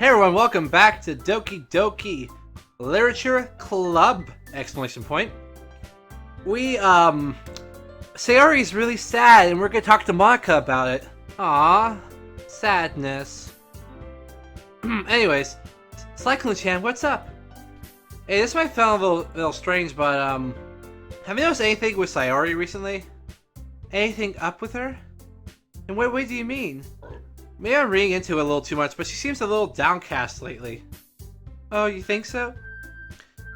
Hey everyone, welcome back to Doki Doki Literature Club! Exclamation point. Sayori's really sad and we're gonna talk to Monica about it. Aww, sadness. Anyways, Cyclone-chan, what's up? Hey, this might sound a little strange, but have you noticed anything with Sayori recently? Anything up with her? In what way do you mean? Maybe I'm reading into it a little too much, but she seems a little downcast lately. Oh, you think so?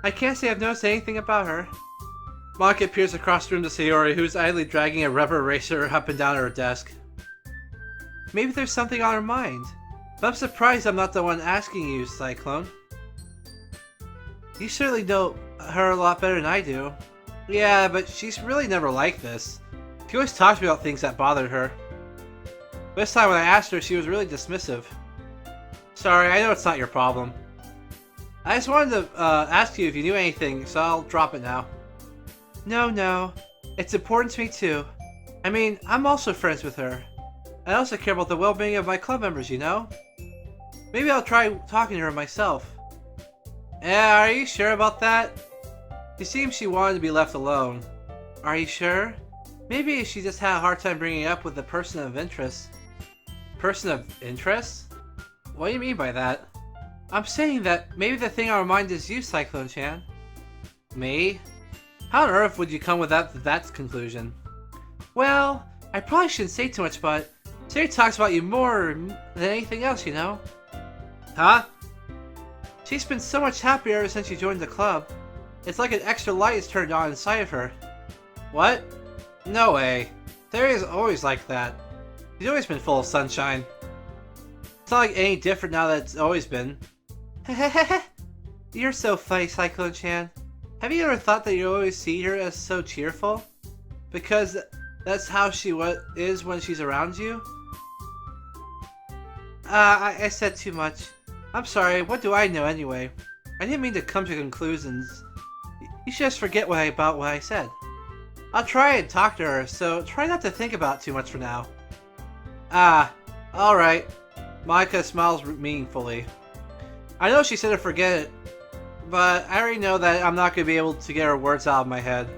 I can't say I've noticed anything about her. Monica appears across the room to Sayori, who's idly dragging a rubber eraser up and down her desk. Maybe there's something on her mind. But I'm surprised I'm not the one asking you, Cyclone. You certainly know her a lot better than I do. Yeah, but she's really never like this. She always talks about things that bothered her. This time when I asked her, she was really dismissive. Sorry, I know it's not your problem. I just wanted to ask you if you knew anything, so I'll drop it now. No. It's important to me too. I mean, I'm also friends with her. I also care about the well-being of my club members, you know? Maybe I'll try talking to her myself. Yeah, are you sure about that? It seems she wanted to be left alone. Are you sure? Maybe she just had a hard time bringing it up with a person of interest. Person of interest? What do you mean by that? I'm saying that maybe the thing on our mind is you, Cyclone-chan. Me? How on earth would you come with that conclusion? Well, I probably shouldn't say too much, but Sayori talks about you more than anything else, you know? Huh? She's been so much happier ever since you joined the club. It's like an extra light is turned on inside of her. What? No way. Sayori is always like that. She's always been full of sunshine. It's not like any different now that it's always been. You're so funny, Cyclone-chan. Have you ever thought that you always see her as so cheerful? Because that's how she is when she's around you? I said too much. I'm sorry, what do I know anyway? I didn't mean to come to conclusions. You should just forget about what I said. I'll try and talk to her, so try not to think about it too much for now. Alright. Monica smiles meaningfully. I know she said to forget it, but I already know that I'm not going to be able to get her words out of my head.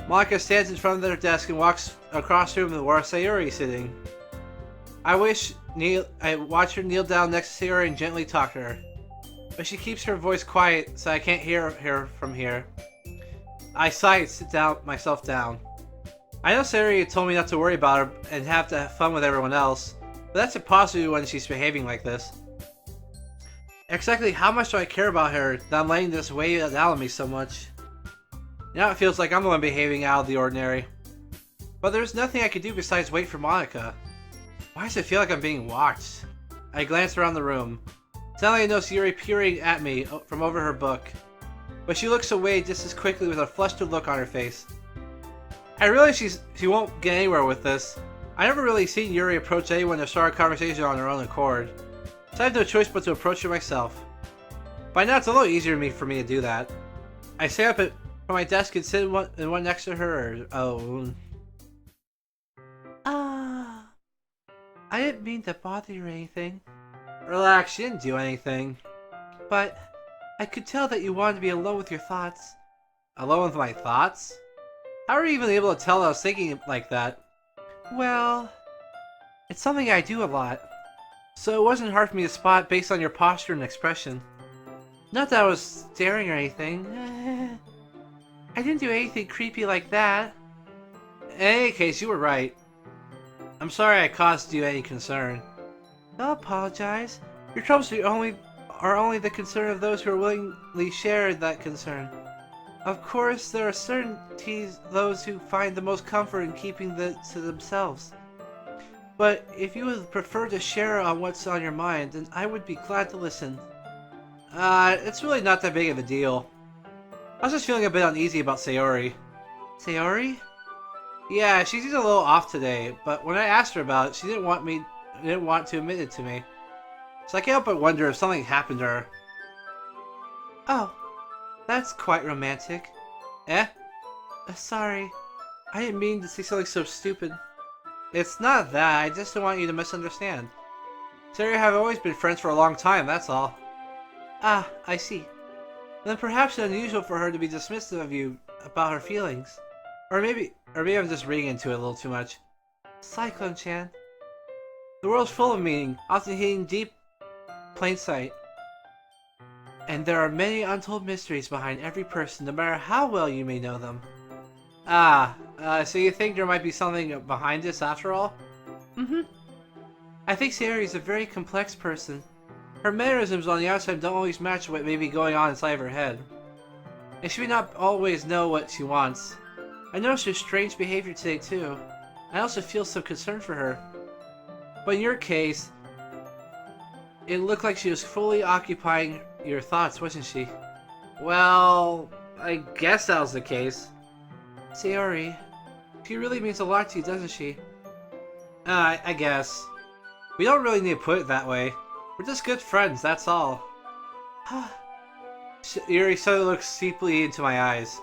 Monica stands in front of their desk and walks across the room to where Sayori is sitting. I watch her kneel down next to Sayori and gently talk to her. But she keeps her voice quiet, so I can't hear her from here. I sigh and sit myself down. I know Sayori told me not to worry about her and have to have fun with everyone else, but that's impossible when she's behaving like this. Exactly how much do I care about her that I'm letting this weigh down on me so much? Now it feels like I'm the one behaving out of the ordinary. But there's nothing I can do besides wait for Monica. Why does it feel like I'm being watched? I glance around the room. Suddenly I know Sayori peering at me from over her book. But she looks away just as quickly with a flustered look on her face. I realize she won't get anywhere with this. I never really seen Yuri approach anyone to start a conversation on her own accord. So I have no choice but to approach her myself. By now it's a little easier for me to do that. I stand up from my desk and sit in one next to her. I didn't mean to bother you or anything. Relax, you didn't do anything. But I could tell that you wanted to be alone with your thoughts. Alone with my thoughts? How are you even able to tell I was thinking like that? Well, it's something I do a lot. So it wasn't hard for me to spot based on your posture and expression. Not that I was staring or anything. I didn't do anything creepy like that. In any case, you were right. I'm sorry I caused you any concern. Don't apologize. Your troubles are only the concern of those who willingly share that concern. Of course, there are certainties those who find the most comfort in keeping to themselves. But if you would prefer to share on what's on your mind, then I would be glad to listen. It's really not that big of a deal. I was just feeling a bit uneasy about Sayori. Sayori? Yeah, she's a little off today, but when I asked her about it, she didn't want to admit it to me. So I can't help but wonder if something happened to her. Oh. That's quite romantic. Eh? Sorry. I didn't mean to say something so stupid. It's not that, I just don't want you to misunderstand. Sayori have always been friends for a long time, that's all. Ah, I see. Then perhaps it's unusual for her to be dismissive of you about her feelings. Or maybe I'm just reading into it a little too much. Cyclone-chan. The world's full of meaning, often hidden deep plain sight. And there are many untold mysteries behind every person, no matter how well you may know them. So you think there might be something behind this after all? Mm-hmm. I think Sayori is a very complex person. Her mannerisms on the outside don't always match what may be going on inside of her head. And she may not always know what she wants. I noticed her strange behavior today too. I also feel some concern for her. But in your case, it looked like she was fully occupying your thoughts, wasn't she? Well, I guess that was the case. Sayori, she really means a lot to you, doesn't she? I guess. We don't really need to put it that way. We're just good friends, that's all. Yuri suddenly looks deeply into my eyes.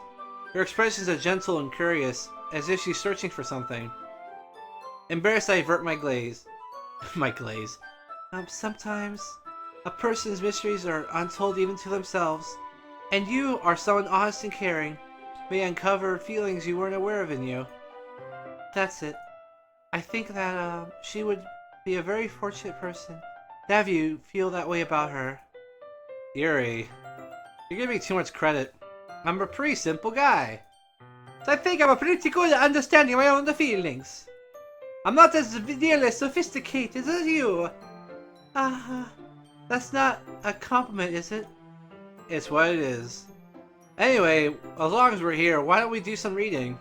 Her expressions are gentle and curious, as if she's searching for something. Embarrassed, I avert my gaze. My glaze. Sometimes, a person's mysteries are untold even to themselves, and you are someone honest and caring, may uncover feelings you weren't aware of in you. That's it. I think that, she would be a very fortunate person to have you feel that way about her. Yuri, you're giving me too much credit. I'm a pretty simple guy. So I think I'm a pretty good at understanding my own feelings. I'm not as nearly sophisticated as you. That's not a compliment, is it? It's what it is. Anyway, as long as we're here, why don't we do some reading?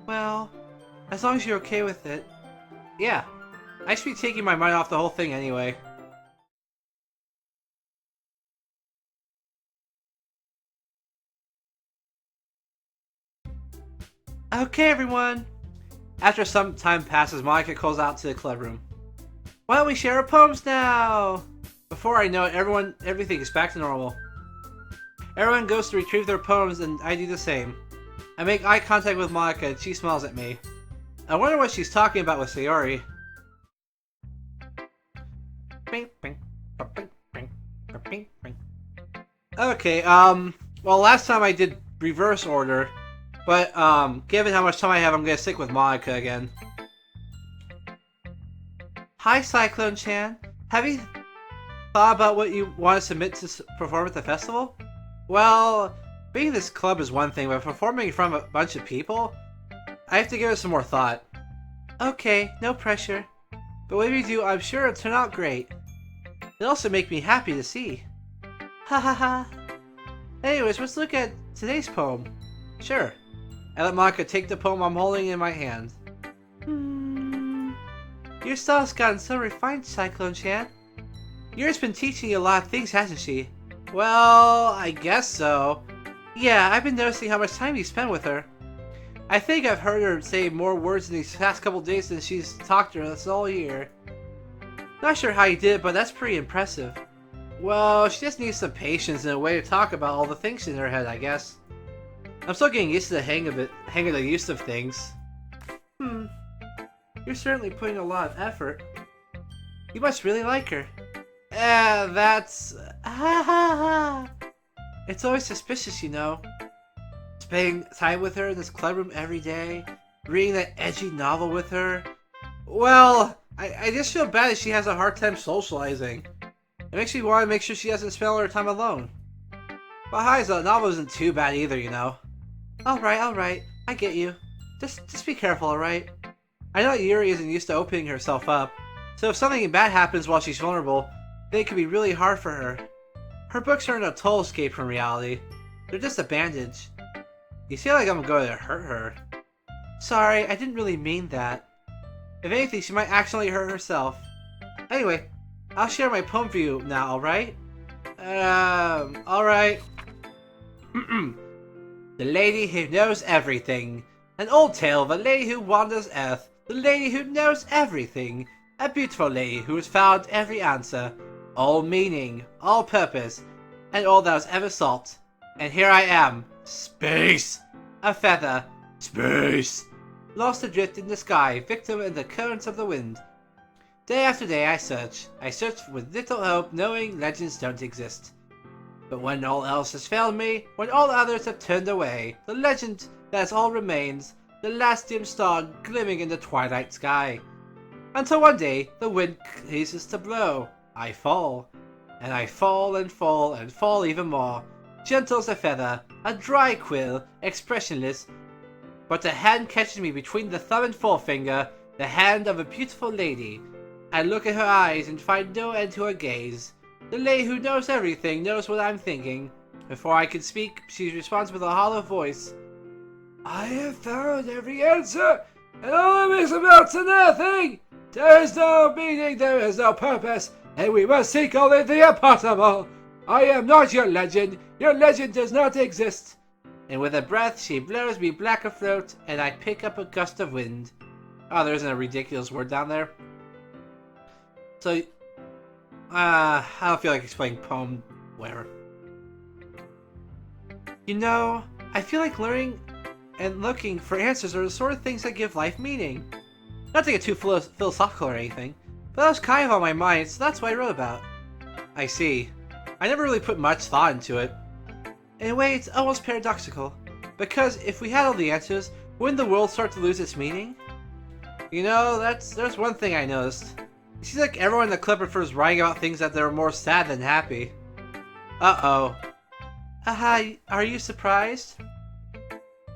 Well, as long as you're okay with it. Yeah, I should be taking my mind off the whole thing anyway. Okay, everyone. After some time passes, Monica calls out to the club room. Why don't we share our poems now? Before I know it, everything is back to normal. Everyone goes to retrieve their poems, and I do the same. I make eye contact with Monica, and she smiles at me. I wonder what she's talking about with Sayori. Okay, well, last time I did reverse order, but, given how much time I have, I'm gonna stick with Monica again. Hi, Cyclone-chan. Have you thought about what you want to submit to perform at the festival? Well, being in this club is one thing, but performing in front of a bunch of people? I have to give it some more thought. Okay, no pressure. But when we do, I'm sure it'll turn out great. It'll also make me happy to see. Ha ha ha. Anyways, let's look at today's poem. Sure. I let Monica take the poem I'm holding in my hand. Your style's gotten so refined, Cyclone-chan. Yuri's been teaching you a lot of things, hasn't she? Well, I guess so. Yeah, I've been noticing how much time you spend with her. I think I've heard her say more words in these past couple days than she's talked to us all year. Not sure how you did it, but that's pretty impressive. Well, she just needs some patience and a way to talk about all the things in her head, I guess. I'm still getting used to the hang of the use of things. You're certainly putting a lot of effort. You must really like her. That's... Ha ha ha! It's always suspicious, you know. Spending time with her in this club room every day, reading that edgy novel with her. Well, I just feel bad that she has a hard time socializing. It makes me want to make sure she doesn't spend all her time alone. But hi, the novel isn't too bad either, you know. Alright, I get you. Just be careful, alright? I know Yuri isn't used to opening herself up, so if something bad happens while she's vulnerable, then it can be really hard for her. Her books aren't a total escape from reality. They're just a bandage. You feel like I'm going to hurt her. Sorry, I didn't really mean that. If anything, she might accidentally hurt herself. Anyway, I'll share my poem for you now, alright? Alright. The Lady Who Knows Everything. An old tale of a lady who wanders earth. The lady who knows everything. A beautiful lady who has found every answer. All meaning, all purpose, and all that was ever sought. And here I am. Space! A feather. Space! Lost adrift in the sky, victim in the currents of the wind. Day after day I search. I search with little hope, knowing legends don't exist. But when all else has failed me, when all others have turned away, the legend that all remains, the last dim star glimmering in the twilight sky. Until one day, the wind ceases to blow. I fall. And I fall and fall and fall even more. Gentle as a feather, a dry quill, expressionless. But a hand catches me between the thumb and forefinger, the hand of a beautiful lady. I look at her eyes and find no end to her gaze. The lady who knows everything knows what I'm thinking. Before I can speak, she responds with a hollow voice. I have found every answer, and all of it is about to nothing. There is no meaning, there is no purpose, and we must seek only the impossible. I am not your legend does not exist. And with a breath, she blows me black afloat, and I pick up a gust of wind. Oh, there isn't a ridiculous word down there. So, I don't feel like explaining poem, whatever. You know, I feel like learning and looking for answers are the sort of things that give life meaning. Not to get too philosophical or anything, but that was kind of on my mind, so that's what I wrote about. I see. I never really put much thought into it. In a way, it's almost paradoxical, because if we had all the answers, wouldn't the world start to lose its meaning? You know, there's one thing I noticed. It seems like everyone in the clip prefers writing about things that they're more sad than happy. Uh-oh. Aha, are you surprised?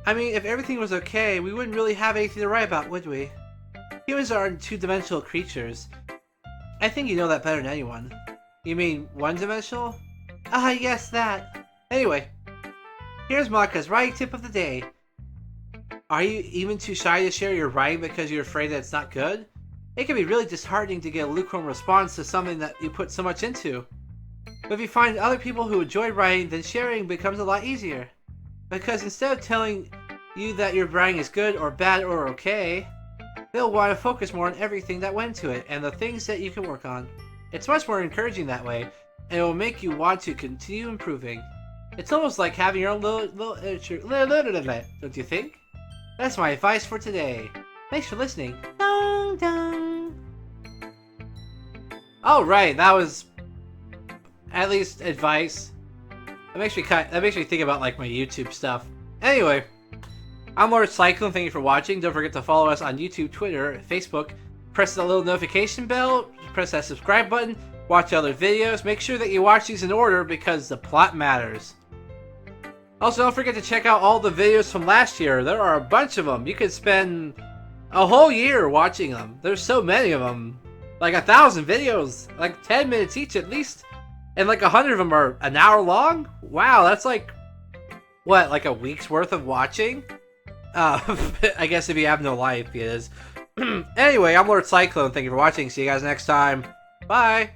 I mean, if everything was okay, we wouldn't really have anything to write about, would we? Humans aren't two-dimensional creatures. I think you know that better than anyone. You mean one-dimensional? Ah, yes, that. Anyway, here's Maka's writing tip of the day. Are you even too shy to share your writing because you're afraid that it's not good? It can be really disheartening to get a lukewarm response to something that you put so much into. But if you find other people who enjoy writing, then sharing becomes a lot easier. Because instead of telling you that your writing is good or bad or okay, they'll want to focus more on everything that went into it and the things that you can work on. It's much more encouraging that way, and it will make you want to continue improving. It's almost like having your own little don't you think? That's my advice for today. Thanks for listening. Dong dong. Alright, that was at least advice. That makes me think about like my YouTube stuff. Anyway, I'm Lord Cyclone, thank you for watching. Don't forget to follow us on YouTube, Twitter, Facebook. Press the little notification bell, press that subscribe button, watch other videos. Make sure that you watch these in order because the plot matters. Also, don't forget to check out all the videos from last year. There are a bunch of them. You could spend a whole year watching them. There's so many of them. Like 1,000 videos, like 10 minutes each at least. And like 100 of them are an hour long? Wow, that's like, what, like a week's worth of watching? I guess if you have no life, it is. Anyway, I'm Lord Cyclone. Thank you for watching. See you guys next time. Bye!